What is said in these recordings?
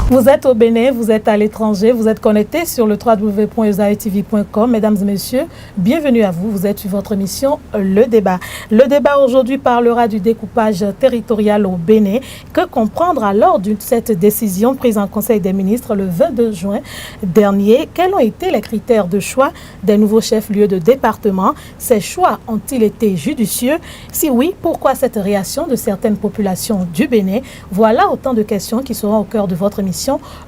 Vous êtes au Bénin, vous êtes à l'étranger, vous êtes connecté sur le www.usaitv.com. Mesdames et messieurs, bienvenue à vous. Vous êtes sur votre émission Le Débat. Le débat aujourd'hui parlera du découpage territorial au Bénin. Que comprendre alors de cette décision prise en Conseil des ministres le 22 juin dernier? Quels ont été les critères de choix des nouveaux chefs-lieux de département? Ces choix ont-ils été judicieux? Si oui, pourquoi cette réaction de certaines populations du Bénin? Voilà autant de questions qui seront au cœur de votre émission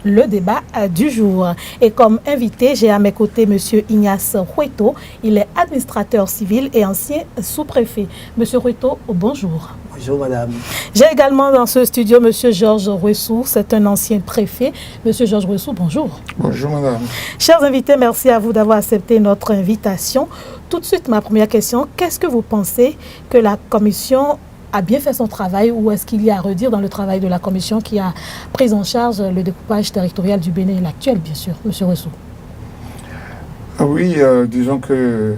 Le Débat du jour. Et comme invité, j'ai à mes côtés M. Ignace Hueto. Il est administrateur civil et ancien sous-préfet. M. Hueto, bonjour. Bonjour madame. J'ai également dans ce studio M. Georges Ruessou, c'est un ancien préfet. M. Georges Ruessou, bonjour. Bonjour madame. Chers invités, merci à vous d'avoir accepté notre invitation. Tout de suite, ma première question, qu'est-ce que vous pensez que la commission a bien fait son travail ou est-ce qu'il y a à redire dans le travail de la commission qui a pris en charge le découpage territorial du Bénin, l'actuel bien sûr, M. Ruessou? Oui, disons que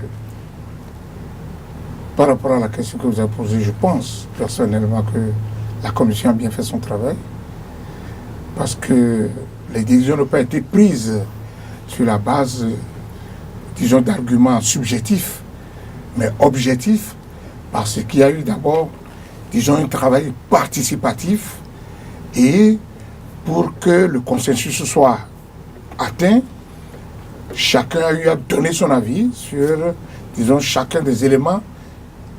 par rapport à la question que vous avez posée, je pense personnellement que la commission a bien fait son travail parce que les décisions n'ont pas été prises sur la base, disons, d'arguments subjectifs, mais objectifs, parce qu'il y a eu d'abord, disons, un travail participatif et pour que le consensus soit atteint, chacun a eu à donner son avis sur, disons, chacun des éléments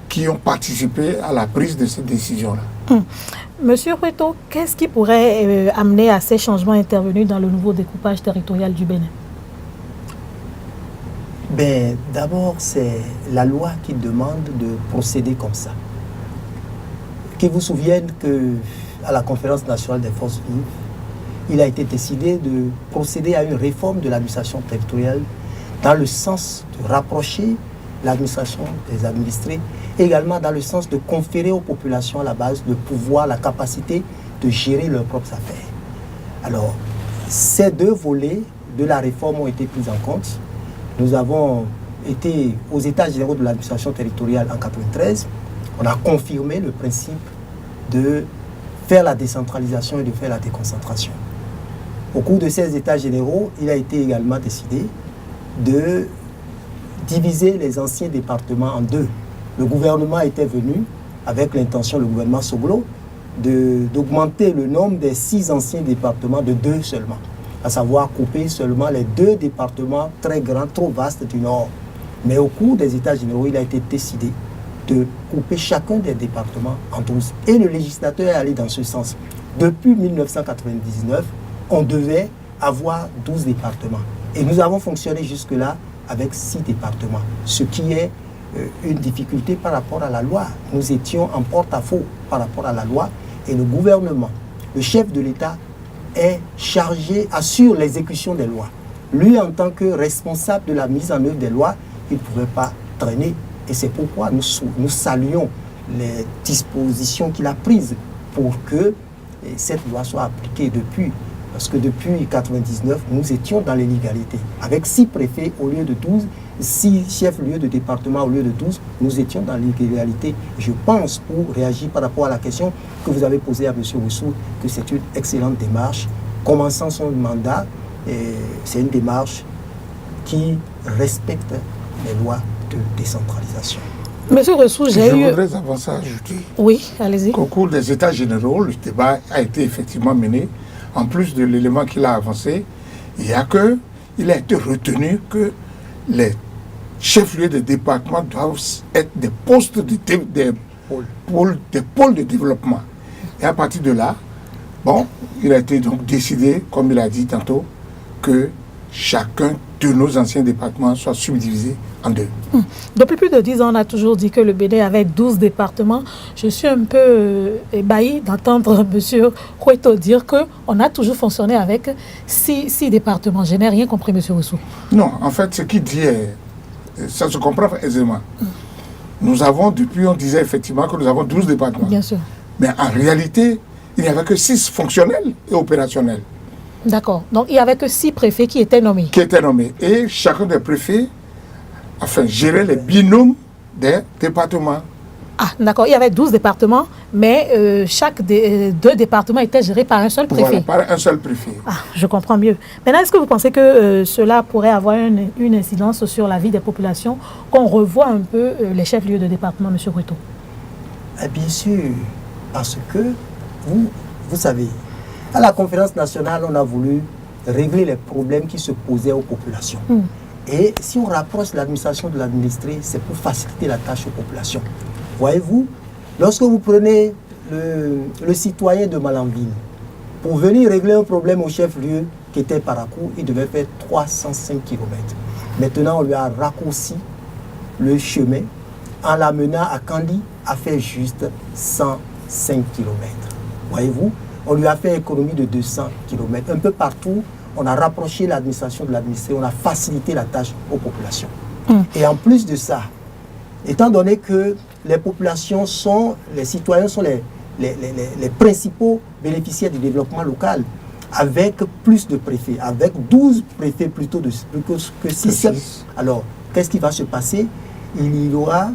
qui ont participé à la prise de cette décision-là. Monsieur Hueto, qu'est-ce qui pourrait amener à ces changements intervenus dans le nouveau découpage territorial du Bénin? Ben, d'abord, c'est la loi qui demande de procéder comme ça. Qu'il vous souvienne qu'à la conférence nationale des forces vives, il a été décidé de procéder à une réforme de l'administration territoriale dans le sens de rapprocher l'administration des administrés, et également dans le sens de conférer aux populations à la base de pouvoir, la capacité de gérer leurs propres affaires. Alors, ces deux volets de la réforme ont été pris en compte. Nous avons été aux États généraux de l'administration territoriale en 1993. On a confirmé le principe de faire la décentralisation et de faire la déconcentration. Au cours de ces États généraux, il a été également décidé de diviser les anciens départements en deux. Le gouvernement était venu avec l'intention, le gouvernement Soglo, d'augmenter le nombre des 6 anciens départements de 2 seulement, à savoir couper seulement les 2 départements très grands, trop vastes du Nord. Mais au cours des États généraux, il a été décidé de couper chacun des départements en 12. Et le législateur est allé dans ce sens. Depuis 1999, on devait avoir 12 départements. Et nous avons fonctionné jusque-là avec 6 départements, ce qui est une difficulté par rapport à la loi. Nous étions en porte-à-faux par rapport à la loi et le gouvernement, le chef de l'État, est chargé, assure l'exécution des lois. Lui, en tant que responsable de la mise en œuvre des lois, il ne pouvait pas traîner. Et c'est pourquoi nous saluons les dispositions qu'il a prises pour que cette loi soit appliquée depuis. Parce que depuis 1999, nous étions dans l'illégalité. Avec 6 préfets au lieu de 12, 6 chefs-lieux de département au lieu de 12, nous étions dans l'illégalité. Je pense, pour réagir par rapport à la question que vous avez posée à M. Ruessou, que c'est une excellente démarche. Commençant son mandat, c'est une démarche qui respecte les lois de décentralisation. Monsieur Ruessou, je voudrais avancer à ajouter. Oui, allez-y. Qu'au cours des États généraux, le débat a été effectivement mené. En plus de l'élément qu'il a avancé, il a été retenu que les chefs-lieux de département doivent être des postes des pôles de développement. Et à partir de là, il a été donc décidé, comme il a dit tantôt, que chacun de nos anciens départements soit subdivisé en 2. Depuis plus de 10 ans, on a toujours dit que le Bénin avait 12 départements. Je suis un peu ébahi d'entendre M. Hueto dire qu'on a toujours fonctionné avec 6 départements. Je n'ai rien compris, M. Ruessou. Non, en fait, ce qu'il dit, ça se comprend aisément. Nous avons, depuis, on disait effectivement que nous avons 12 départements. Bien sûr. Mais en réalité, il n'y avait que 6 fonctionnels et opérationnels. D'accord. Donc, il n'y avait que 6 préfets qui étaient nommés. Et chacun des préfets, gérait les binômes des départements. Ah, d'accord. Il y avait 12 départements, mais chaque deux départements étaient gérés par un seul préfet. Voilà, par un seul préfet. Ah, je comprends mieux. Maintenant, est-ce que vous pensez que cela pourrait avoir une incidence sur la vie des populations, qu'on revoie un peu les chefs-lieux de département, M. Ruto? Bien sûr, parce que vous savez, à la conférence nationale, on a voulu régler les problèmes qui se posaient aux populations. Et si on rapproche l'administration de l'administré, c'est pour faciliter la tâche aux populations. Voyez-vous, lorsque vous prenez le citoyen de Malanville, pour venir régler un problème au chef-lieu qui était Parakou, il devait faire 305 km. Maintenant, on lui a raccourci le chemin en l'amenant à Kandi à faire juste 105 km. Voyez-vous, on lui a fait économie de 200 km. Un peu partout, on a rapproché l'administration de l'administré, on a facilité la tâche aux populations. Et en plus de ça, étant donné que les populations les citoyens sont les principaux bénéficiaires du développement local, avec plus de préfets, avec 12 préfets plutôt que 6. Alors, qu'est-ce qui va se passer? Il y aura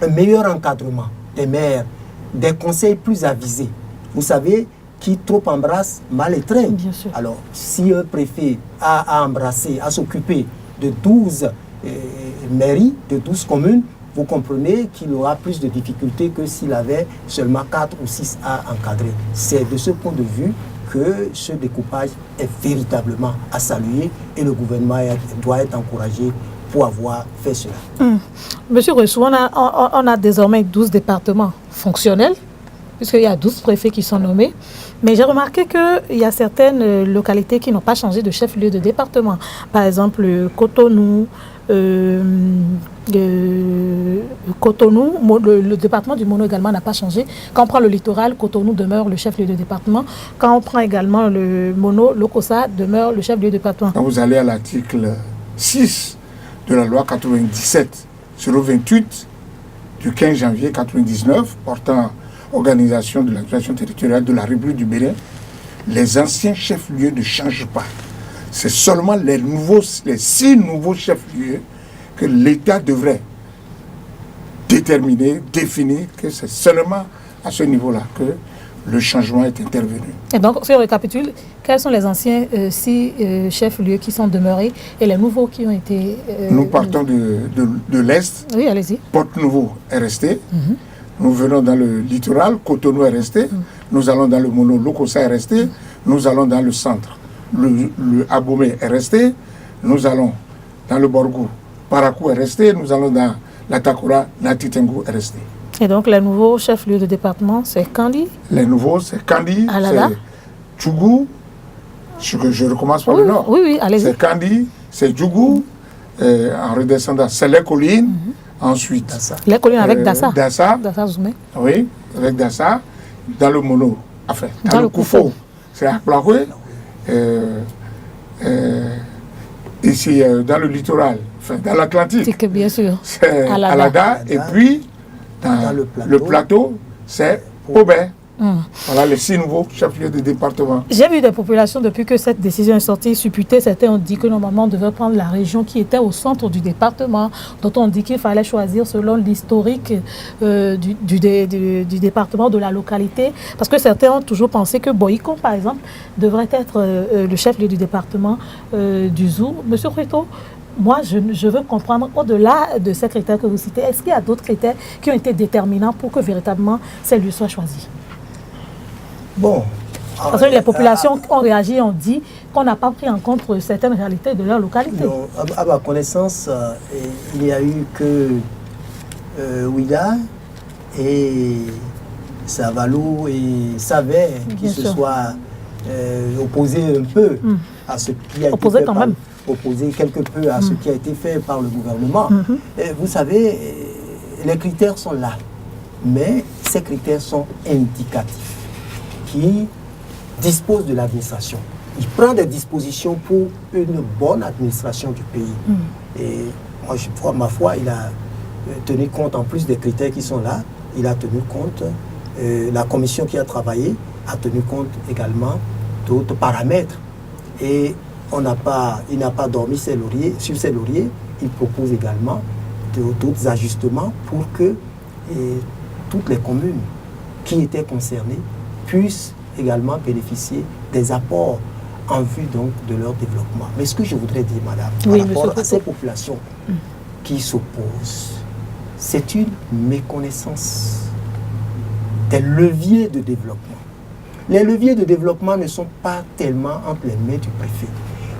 un meilleur encadrement des maires, des conseils plus avisés. Vous savez, qui trop embrasse, mal étreint. Alors, si un préfet a embrassé, a s'occupé de 12 mairies, de 12 communes, vous comprenez qu'il aura plus de difficultés que s'il avait seulement 4 ou 6 à encadrer. C'est de ce point de vue que ce découpage est véritablement à saluer et le gouvernement doit être encouragé pour avoir fait cela. Monsieur Ressou, on a désormais 12 départements fonctionnels, puisqu'il y a 12 préfets qui sont nommés. Mais j'ai remarqué qu'il y a certaines localités qui n'ont pas changé de chef-lieu de département. Par exemple, Cotonou, le département du Mono également n'a pas changé. Quand on prend le littoral, Cotonou demeure le chef-lieu de département. Quand on prend également le Mono, Lokossa demeure le chef-lieu de département. Quand vous allez à l'article 6 de la loi 97/28 du 15 janvier 1999 portant organisation de l'administration territoriale de la République du Bénin, les anciens chefs-lieux ne changent pas. C'est seulement les 6 nouveaux chefs-lieux que l'État devrait déterminer, définir, que c'est seulement à ce niveau-là que le changement est intervenu. Et donc, si on récapitule, quels sont les anciens 6 chefs-lieux qui sont demeurés et les nouveaux qui ont été... Nous partons de l'Est. Oui, allez-y. Porte-Nouveau est resté. Nous venons dans le littoral, Cotonou est resté. Nous allons dans le Mono, Lokossa est resté. Nous allons dans le centre, le Abomey est resté. Nous allons dans le Borgou, Parakou est resté. Nous allons dans la Takora, Natitengu est resté. Et donc, les nouveaux chefs-lieux de département, c'est Kandi? Les nouveaux, c'est Kandi, c'est Djougou. Je recommence par le nord. Oui, allez-y. C'est Kandi, c'est Djougou. En redescendant, c'est les collines. Ensuite, Dassa. Les collines avec Dassa. Dassa. Dassa Zoumé. Oui, avec Dassa. Dans le Mono, enfin, dans le Koufo, c'est Akplakwe. Ici, dans le littoral, enfin, dans l'Atlantique, bien sûr. C'est Alada. Et puis, dans le plateau, c'est Pobé. Voilà les 6 nouveaux chefs-lieux de département. J'ai vu des populations, depuis que cette décision est sortie, supputées. Certains ont dit que normalement on devait prendre la région qui était au centre du département. D'autres ont dit qu'il fallait choisir selon l'historique du département, de la localité. Parce que certains ont toujours pensé que Boïko, par exemple, devrait être le chef-lieu du département du Zou. Monsieur Ruto, moi, je veux comprendre, au-delà de ces critères que vous citez, est-ce qu'il y a d'autres critères qui ont été déterminants pour que véritablement ces lieux soient choisis? Bon. Parce que les populations ont réagi et ont dit qu'on n'a pas pris en compte certaines réalités de leur localité. Non, à ma connaissance, il n'y a eu que Ouida et Savalou et Savet qui se soient opposés un peu à ce qui a été fait opposé quelque peu à ce qui a été fait par le gouvernement. Et vous savez, les critères sont là, mais ces critères sont indicatifs, qui dispose de l'administration. Il prend des dispositions pour une bonne administration du pays. Et moi, ma foi, il a tenu compte, en plus des critères qui sont là, il a tenu compte, la commission qui a travaillé a tenu compte également d'autres paramètres. Et il n'a pas dormi sur ses lauriers. Il propose également d'autres ajustements pour que toutes les communes qui étaient concernées puissent également bénéficier des apports en vue donc de leur développement. Mais ce que je voudrais dire, madame, par rapport à ces populations qui s'opposent, c'est une méconnaissance des leviers de développement. Les leviers de développement ne sont pas tellement entre les mains du préfet.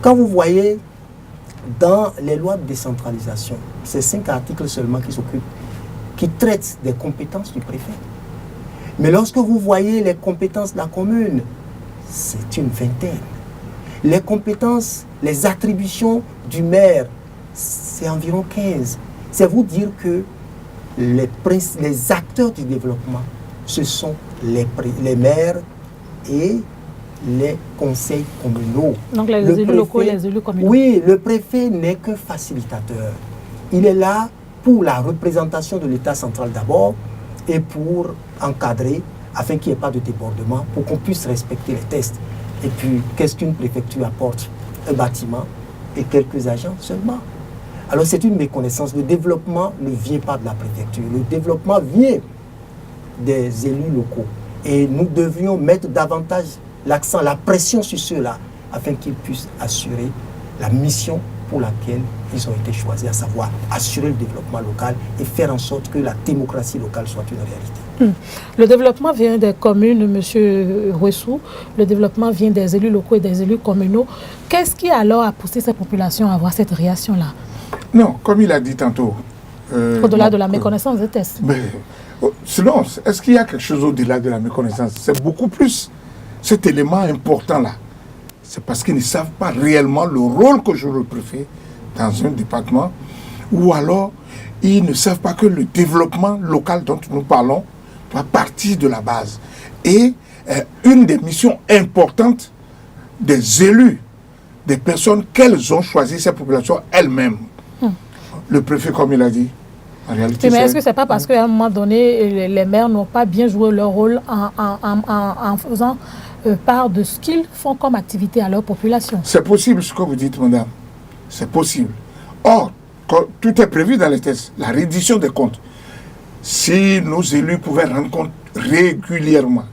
Quand vous voyez dans les lois de décentralisation, c'est 5 articles seulement qui traitent des compétences du préfet. Mais lorsque vous voyez les compétences de la commune, c'est une vingtaine. Les compétences, les attributions du maire, c'est environ 15. C'est vous dire que les acteurs du développement, ce sont les maires et les conseils communaux. Donc les élus locaux et les élus communaux. Oui, le préfet n'est qu'un facilitateur. Il est là pour la représentation de l'État central d'abord et pour encadrer afin qu'il n'y ait pas de débordement, pour qu'on puisse respecter les tests. Et puis, qu'est-ce qu'une préfecture apporte? Un bâtiment et quelques agents seulement. Alors c'est une méconnaissance. Le développement ne vient pas de la préfecture. Le développement vient des élus locaux. Et nous devrions mettre davantage l'accent, la pression sur ceux-là, afin qu'ils puissent assurer la mission pour laquelle ils ont été choisis, à savoir assurer le développement local et faire en sorte que la démocratie locale soit une réalité. Le développement vient des communes, M. Rouessou. Le développement vient des élus locaux et des élus communaux. Qu'est-ce qui alors a poussé ces populations à avoir cette réaction-là? Non, comme il a dit tantôt. Au-delà de la méconnaissance des tests. Mais, sinon, est-ce qu'il y a quelque chose au-delà de la méconnaissance? C'est beaucoup plus cet élément important-là. C'est parce qu'ils ne savent pas réellement le rôle que joue le préfet dans un département, ou alors ils ne savent pas que le développement local dont nous parlons doit partir de la base. Et une des missions importantes des élus, des personnes qu'elles ont choisi, ces populations elles-mêmes. Le préfet, comme il a dit, en réalité... Mais est-ce que ce n'est pas parce qu'à un moment donné, les maires n'ont pas bien joué leur rôle en faisant part de ce qu'ils font comme activité à leur population? C'est possible ce que vous dites, madame. C'est possible. Or, tout est prévu dans les tests. La reddition des comptes. Si nos élus pouvaient rendre compte régulièrement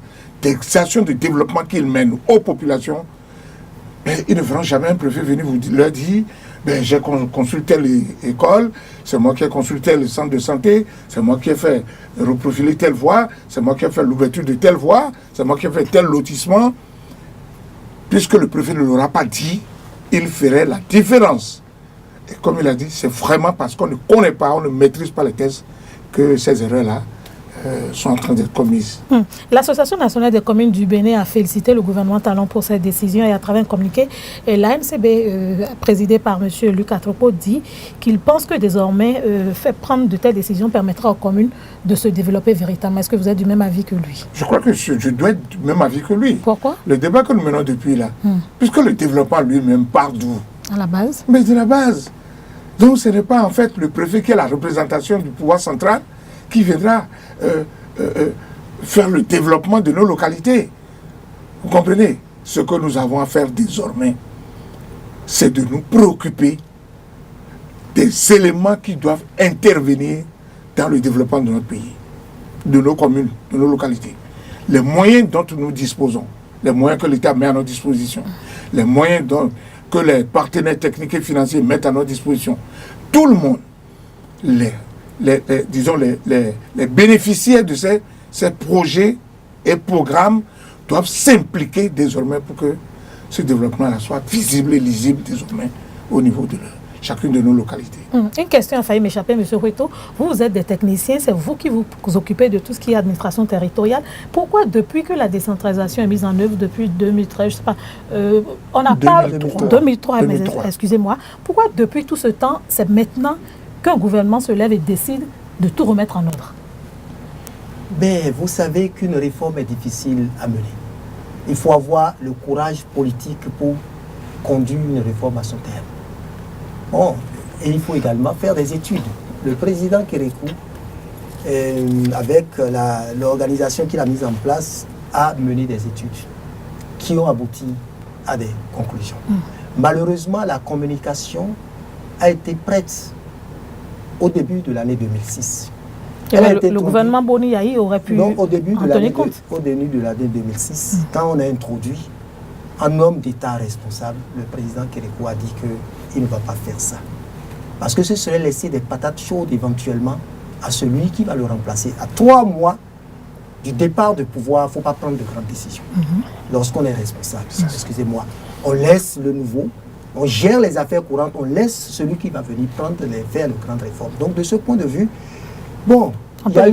des actions de développement qu'ils mènent aux populations, ils ne verront jamais un préfet venir leur dire j'ai consulté l'école, c'est moi qui ai consulté le centre de santé, c'est moi qui ai fait reprofiler telle voie, c'est moi qui ai fait l'ouverture de telle voie, c'est moi qui ai fait tel lotissement. Puisque le préfet ne l'aura pas dit, il ferait la différence. Et comme il a dit, c'est vraiment parce qu'on ne connaît pas, on ne maîtrise pas les tests que ces erreurs-là sont en train d'être commises. L'Association nationale des communes du Bénin a félicité le gouvernement talon pour cette décision et à travers un communiqué, l'ANCB, présidée par M. Luc Atropo, dit qu'il pense que désormais, faire prendre de telles décisions permettra aux communes de se développer véritablement. Est-ce que vous êtes du même avis que lui? Je crois que je dois être du même avis que lui. Pourquoi? Le débat que nous menons depuis là, puisque le développement lui-même part d'où? À la base? Mais de la base. Donc ce n'est pas en fait le préfet qui est la représentation du pouvoir central qui viendra faire le développement de nos localités. Vous comprenez? Ce que nous avons à faire désormais, c'est de nous préoccuper des éléments qui doivent intervenir dans le développement de notre pays, de nos communes, de nos localités. Les moyens dont nous disposons, les moyens que l'État met à notre disposition, les moyens que les partenaires techniques et financiers mettent à notre disposition, tout le monde, les bénéficiaires de ces projets et programmes doivent s'impliquer désormais pour que ce développement-là soit visible et lisible désormais au niveau de chacune de nos localités. Une question a failli m'échapper, M. Roueto. Vous êtes des techniciens, c'est vous qui vous occupez de tout ce qui est administration territoriale. Pourquoi, depuis que la décentralisation est mise en œuvre, depuis 2013, je ne sais pas, on n'a pas... 2003, mais excusez-moi. Pourquoi, depuis tout ce temps, c'est maintenant qu'un gouvernement se lève et décide de tout remettre en ordre? Mais vous savez qu'une réforme est difficile à mener. Il faut avoir le courage politique pour conduire une réforme à son terme. Bon, et il faut également faire des études. Le président Kérékou, avec l'organisation qu'il a mise en place, a mené des études qui ont abouti à des conclusions. Malheureusement, la communication a été prête au début de l'année 2006. Le gouvernement Boni Yahi aurait pu au début en tenir compte. Au début de l'année 2006, quand on a introduit un homme d'État responsable, le président Kérékou a dit qu'il ne va pas faire ça. Parce que ce serait laisser des patates chaudes éventuellement à celui qui va le remplacer. À 3 mois du départ de pouvoir, il ne faut pas prendre de grandes décisions. Lorsqu'on est responsable, excusez-moi, on laisse le nouveau, on gère les affaires courantes, on laisse celui qui va venir faire de grandes réformes. Donc de ce point de vue, bon, il y a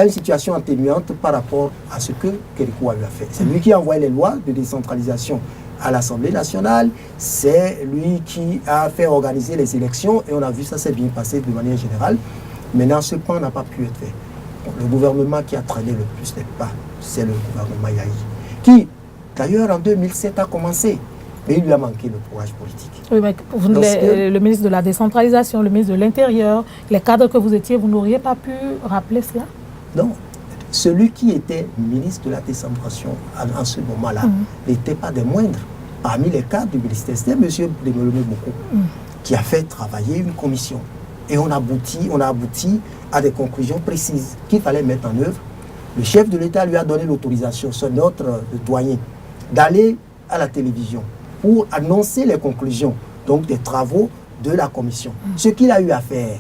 une situation atténuante par rapport à ce que Kérékou a eu à faire. C'est lui qui a envoyé les lois de décentralisation à l'Assemblée nationale, c'est lui qui a fait organiser les élections et on a vu ça s'est bien passé de manière générale. Maintenant, ce point n'a pas pu être fait. Le gouvernement qui a traîné le plus les pas, c'est le gouvernement Yahi, qui d'ailleurs en 2007 a commencé, mais il lui a manqué le courage politique. Oui, mais le ministre de la décentralisation, le ministre de l'Intérieur, les cadres que vous étiez, vous n'auriez pas pu rappeler cela? Non. Celui qui était ministre de la décentralisation en ce moment-là n'était pas des moindres. Parmi les cadres du ministère, c'était M. Demelomé Boko qui a fait travailler une commission. Et on a abouti à des conclusions précises qu'il fallait mettre en œuvre. Le chef de l'État lui a donné l'autorisation, c'est notre doyen, d'aller à la télévision pour annoncer les conclusions donc des travaux de la commission. Ce qu'il a eu à faire,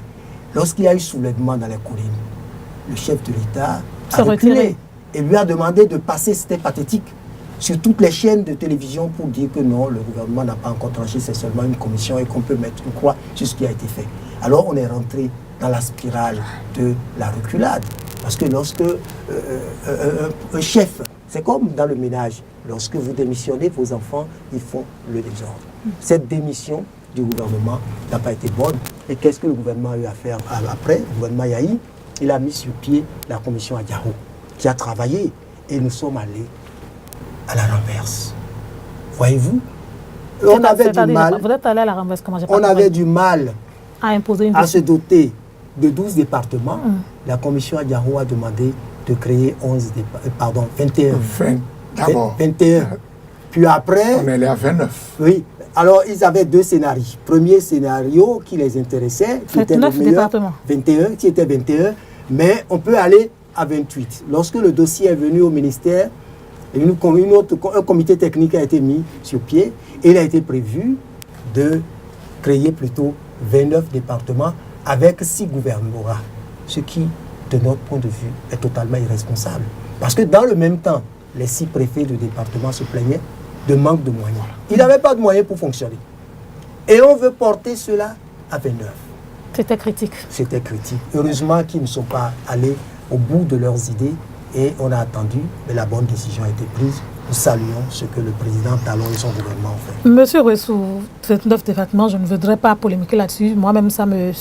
lorsqu'il y a eu soulèvement dans les collines, le chef de l'État a reculé et lui a demandé de passer, c'était pathétique, sur toutes les chaînes de télévision pour dire que non, le gouvernement n'a pas encore tranché, c'est seulement une commission et qu'on peut mettre une croix sur ce qui a été fait. Alors on est rentré dans la spirale de la reculade. Parce que lorsque un chef, c'est comme dans le ménage, lorsque vous démissionnez, vos enfants, ils font le désordre. Cette démission du gouvernement n'a pas été bonne. Et qu'est-ce que le gouvernement a eu à faire après? Le gouvernement Yahi, il a mis sur pied la commission Adiaro, qui a travaillé. Et nous sommes allés à la renverse. Voyez-vous? On avait du mal. Vous êtes allé à la renverse, comment j'ai pas On avait du mal à imposer une à se doter de 12 départements. La commission Adiaro a demandé de créer 21. 21. Puis après... On est allé à 29. Oui. Alors, ils avaient 2 scénarios. Premier scénario qui les intéressait, qui était le meilleur, départements. 21, qui était 21, mais on peut aller à 28. Lorsque le dossier est venu au ministère, un comité technique a été mis sur pied et il a été prévu de créer plutôt 29 départements avec 6 gouvernorats, ce qui, de notre point de vue, est totalement irresponsable. Parce que dans le même temps, les 6 préfets de département se plaignaient de manque de moyens. Ils n'avaient pas de moyens pour fonctionner. Et on veut porter cela à 29. C'était critique. C'était critique. Heureusement qu'ils ne sont pas allés au bout de leurs idées et on a attendu, mais la bonne décision a été prise. Nous saluons ce que le président Talon et son gouvernement ont fait. Monsieur Ressou, 29 départements, je ne voudrais pas polémiquer là-dessus. Moi-même, ça me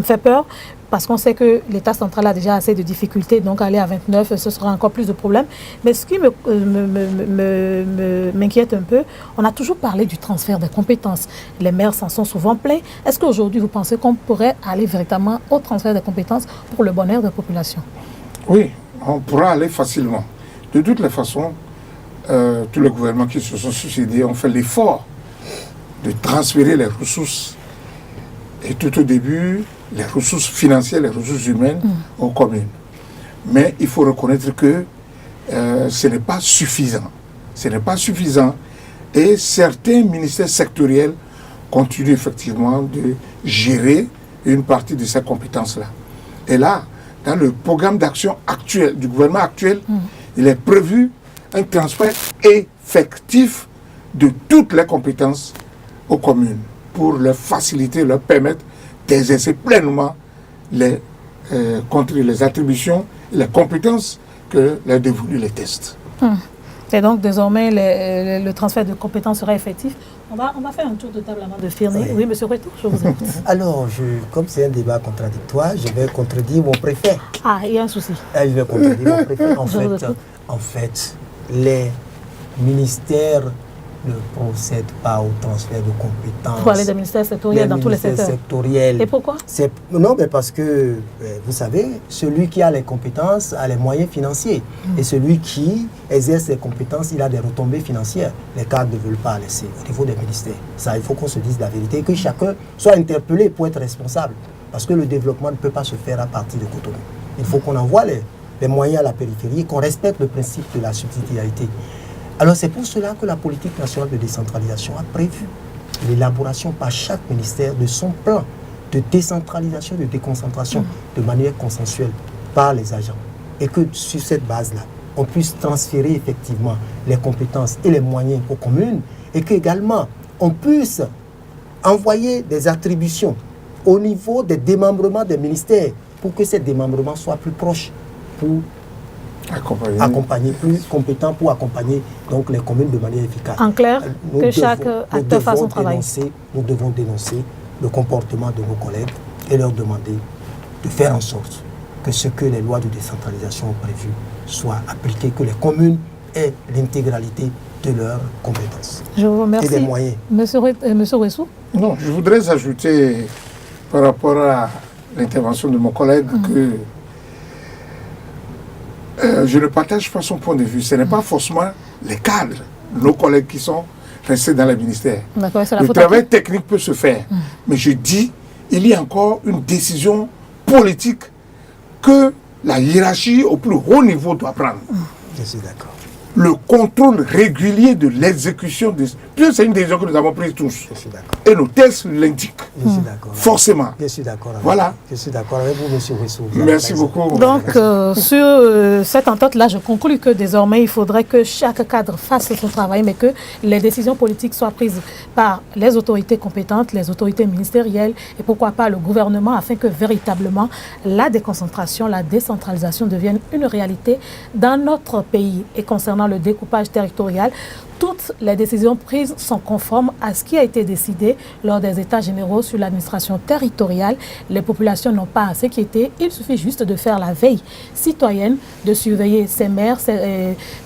fait peur. Parce qu'on sait que l'État central a déjà assez de difficultés, donc aller à 29, ce sera encore plus de problèmes. Mais ce qui m'inquiète un peu, on a toujours parlé du transfert des compétences. Les maires s'en sont souvent plaints. Est-ce qu'aujourd'hui, vous pensez qu'on pourrait aller véritablement au transfert des compétences pour le bonheur des populations? Oui, on pourra aller facilement. De toutes les façons, tous les gouvernements qui se sont succédés ont fait l'effort de transférer les ressources. Et tout au début, les ressources financières, les ressources humaines aux communes. Mais il faut reconnaître que ce n'est pas suffisant. Ce n'est pas suffisant. Et certains ministères sectoriels continuent effectivement de gérer une partie de ces compétences-là. Et là, dans le programme d'action actuel, du gouvernement actuel, il est prévu un transfert effectif de toutes les compétences aux communes pour leur faciliter, leur permettre d'exercer pleinement les attributions et les compétences que leur dévolus les tests. Et donc, désormais, le transfert de compétences sera effectif. On va faire un tour de table avant de finir. Oui, monsieur Retour, je vous écoute. Alors, comme c'est un débat contradictoire, je vais contredire mon préfet. Ah, il y a un souci. Je vais contredire mon préfet. En fait, les ministères ne procèdent pas au transfert de compétences. Pour aller des ministères sectoriels dans tous les secteurs. Sectoriels. Et pourquoi? Non, mais parce que, vous savez, celui qui a les compétences a les moyens financiers. Et celui qui exerce ses compétences, il a des retombées financières. Les cadres ne veulent pas laisser au niveau des ministères. Ça, il faut qu'on se dise la vérité, que chacun soit interpellé pour être responsable. Parce que le développement ne peut pas se faire à partir de Cotonou. Il faut qu'on envoie les moyens à la périphérie et qu'on respecte le principe de la subsidiarité. Alors c'est pour cela que la politique nationale de décentralisation a prévu l'élaboration par chaque ministère de son plan de décentralisation, de déconcentration de manière consensuelle par les agents. Et que sur cette base-là, on puisse transférer effectivement les compétences et les moyens aux communes et qu'également on puisse envoyer des attributions au niveau des démembrements des ministères pour que ces démembrements soient plus proches pour accompagner plus compétents pour accompagner donc les communes de manière efficace. En clair, que chaque acteur fasse son travail. Nous devons dénoncer le comportement de nos collègues et leur demander de faire en sorte que ce que les lois de décentralisation ont prévu soit appliqué, que les communes aient l'intégralité de leurs compétences. Je vous remercie. Et des moyens. Monsieur Ouessou? Non, je voudrais ajouter par rapport à l'intervention de mon collègue que je ne partage pas son point de vue. Ce n'est pas forcément les cadres, nos collègues qui sont restés dans les ministères. Le travail technique peut se faire. Mais je dis, il y a encore une décision politique que la hiérarchie au plus haut niveau doit prendre. Je suis d'accord. Le contrôle régulier de l'exécution des... C'est une décision que nous avons prise tous. Je suis d'accord. Et nos textes l'indiquent. Je suis d'accord. Forcément. Je suis d'accord. Voilà. Je suis d'accord avec vous, monsieur Ouessou. Merci beaucoup. Donc, sur cette entente-là, je conclus que désormais, il faudrait que chaque cadre fasse son travail, mais que les décisions politiques soient prises par les autorités compétentes, les autorités ministérielles et pourquoi pas le gouvernement, afin que véritablement la déconcentration, la décentralisation devienne une réalité dans notre pays. Et concernant le découpage territorial, toutes les décisions prises sont conformes à ce qui a été décidé lors des États généraux sur l'administration territoriale. Les populations n'ont pas à s'inquiéter. Il suffit juste de faire la veille citoyenne, de surveiller ces maires,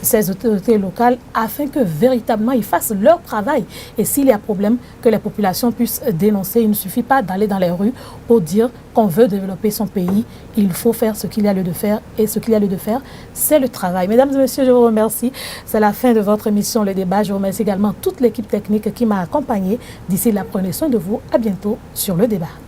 ces autorités locales, afin que véritablement ils fassent leur travail. Et s'il y a problème, que les populations puissent dénoncer. Il ne suffit pas d'aller dans les rues pour dire qu'on veut développer son pays. Il faut faire ce qu'il y a lieu de faire. Et ce qu'il y a lieu de faire, c'est le travail. Mesdames et messieurs, je vous remercie. C'est la fin de votre émission Le Débat. Je remercie également toute l'équipe technique qui m'a accompagné. D'ici là, prenez soin de vous. À bientôt sur Le Débat.